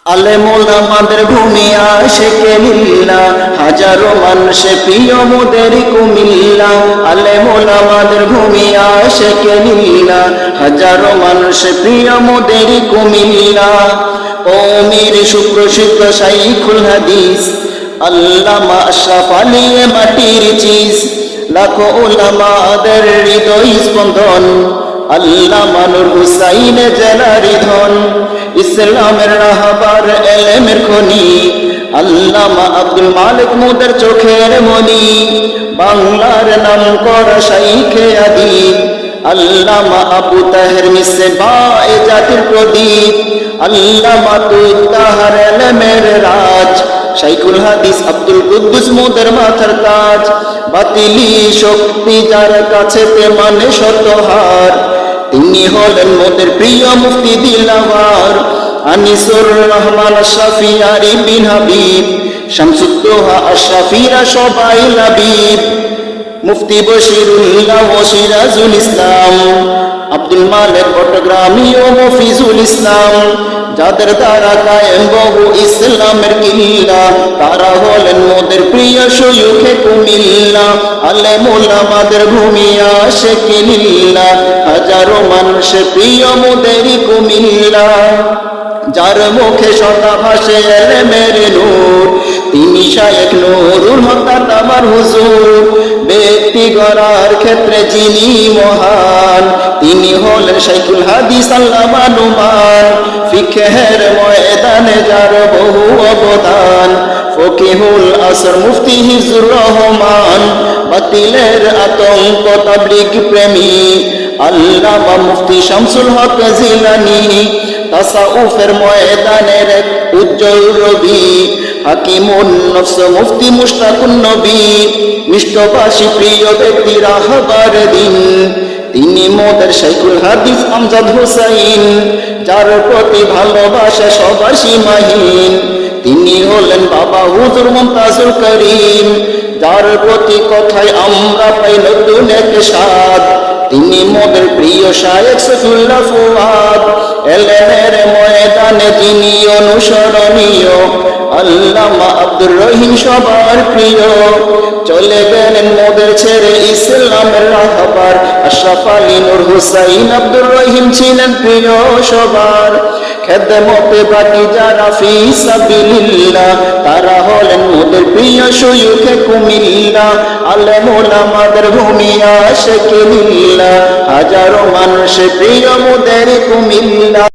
আলেম ওলামাদের ভূমি আশিকে লিল্লাহ, হাজারো মানুষে প্রিয় মোদের কুমিল্লা। আলেম ওলামাদের ভূমি আশিকে লিল্লাহ, হাজারো মানুষে প্রিয় মোদের কুমিল্লা। ও মীর সুপ্রসিদ্ধ শাইখুল হাদিস আল্লামা আশরাফ আলী মাটির চিজ, লাখো ওলামাদের হৃদয় স্পন্দন আল্লামা নূর হুসাইন জেলারি ধন। ইসলামের রাহবার এলেমের খনি আল্লামা আব্দুল মালিক মুদের চোখের মনি। বাংলার নাম করা শাইখে আদিব আল্লামা আবু তাহের মিসবাহ জাতির প্রদীপ। আল্লামা তুতাহার এলেমের রাজ শাইখুল হাদিস আব্দুল কুদ্দুস মুদের মাথার তাজ। বাতিলি শক্তি যার কাছে তে মানে শতহার, তিনি হলেন মোদের প্রিয় মুফতি দিলওয়ার। আনিসুর রহমান আশরাফি আরি বিন হাবিব, শামসুদ্দোহা আশরাফিরা সবাই লাবিব। মুফতি বশিরুল্লাহ ও সিরাজুল ইসলাম, আব্দুল মালিক চট্টগ্রামী ও মফিজুল ইসলাম, যাদের দ্বারা কায়েম বহু ইসলামের কিল্লা, তারা হলেন মোদের প্রিয় শয়ুখে কুমিল্লা। আলেম ওলামাদের ভূমি আশিকে লিল্লাহ, হাজারো মানুষের প্রিয় মোদের কুমিল্লা। যার মুখে সদা ভাসে এলেমের নূর, তিনি শায়েখ নুরুল হক আমার হুজুর। ব্যক্তি গড়ার ক্ষেত্রে যিনি মহান, তিনি হলেন শাইখুল হাদিস আল্লামা নুমান। ফিকহের ময়দানে যার বহু অবদান, ফকিহুল আসর মুফতি হিজুর রহমান। বাতিলের আতঙ্ক তাবলীগ প্রেমী আল্লামা মুফতি শামসুল হক জিলানী। তাসাউফের ময়দানের উজ্জ্বল রবি হাকিমুন নফস মুফতি মুশতাকুন নবী। মিষ্টভাষী প্রিয় ব্যক্তি রাহবার দিন, তিনি মোদের শাইখুল হাদিস আমজাদ হুসাইন। যার প্রতি ভালোবাসা সবার সীমাহীন, তিনি হলেন বাবা হুজুর মুমতাজুল করিম। যার প্রতি কথায় আমরা পাই নতুন এক স্বাদ, তিনি মোদের প্রিয় শায়েখ সফিউল্লাহ ফুয়াদ। এলেমের ময়দানে যিনি অনুসরণীয় আল্লামা আব্দুর রহিম সবার প্রিয়। চলে গেলেন মোদের ছেড়ে ইসলামের রাহবার, আশরাফ আলী নূর হুসাইন আব্দুর রহিম ছিলেন প্রিয় সবার। খেদমতে বাকি যারা ফি সাবিলিল্লাহ, তারা হলেন মোদের প্রিয় শয়ুখে কুমিল্লা। আলেম ওলামাদের ভূমি আশিকে লিল্লাহ, হাজারো মানুষের প্রিয় মোদের কুমিল্লা।